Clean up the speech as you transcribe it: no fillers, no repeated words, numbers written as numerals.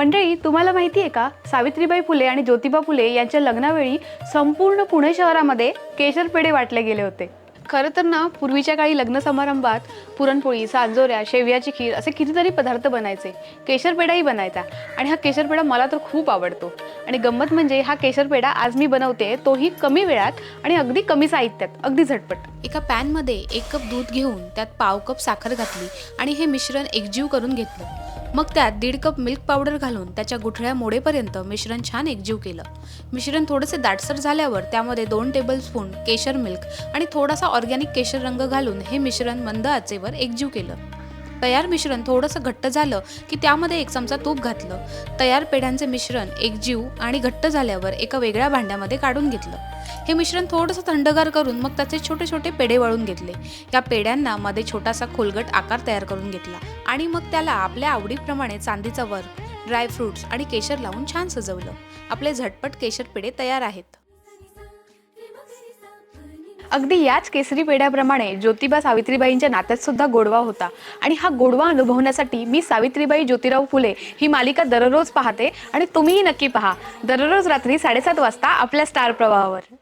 मंडळी, तुम्हाला माहिती आहे का, सावित्रीबाई फुले आणि ज्योतिबा फुले यांच्या लग्नावेळी संपूर्ण पुणे शहरामध्ये केशर पेढे वाटले गेले होते. खरं तर ना, पूर्वीच्या काळी लग्न समारंभात पुरणपोळी, सांजोऱ्या, शेवयाची खीर असे कितीतरी पदार्थ बनायचे. केशर पेढाही बनायचा आणि हा केशर पेढा मला तर खूप आवडतो. आणि गंमत म्हणजे हा केशर पेढा आज मी बनवते, तोही कमी वेळात आणि अगदी कमी साहित्यात, अगदी झटपट. एका पॅनमध्ये 1 कप दूध घेऊन त्यात पाव कप साखर घातली आणि हे मिश्रण एकजीव करून घेतलं. मग त्यात 1.5 कप मिल्क पावडर घालून त्याच्या गुठळ्या मोडेपर्यंत मिश्रण छान एकजीव केलं. मिश्रण थोडेसे दाटसर झाल्यावर त्यामध्ये 2 टेबलस्पून केशर मिल्क आणि थोडासा ऑर्गॅनिक केशर रंग घालून हे मिश्रण मंद आचेवर एकजीव केलं. तयार मिश्रण थोडंसं घट्ट झालं की त्यामध्ये 1 चमचा तूप घातलं. तयार पेढ्यांचे मिश्रण एकजीव आणि घट्ट झाल्यावर एका वेगळ्या भांड्यामध्ये काढून घेतलं. हे मिश्रण थोडंसं थंडगार करून मग त्याचे छोटे छोटे पेढे वळून घेतले. या पेढ्यांना मध्ये छोटासा खोलगट आकार तयार करून घेतला आणि मग त्याला आपल्या आवडीप्रमाणे चांदीचा वर्क, ड्रायफ्रुट्स आणि केशर लावून छान सजवलं. आपले झटपट केशर पेढे तयार आहेत. अगदी याच केसरी पेढ्याप्रमाणे ज्योतिबा सावित्रीबाईंच्या नात्यात सुद्धा गोडवा होता. आणि हा गोडवा अनुभवण्यासाठी मी सावित्रीबाई ज्योतिराव फुले ही मालिका दररोज पाहते आणि तुम्हीही नक्की पहा. दररोज रात्री 7:30 वाजता आपल्या स्टार प्रवाहावर.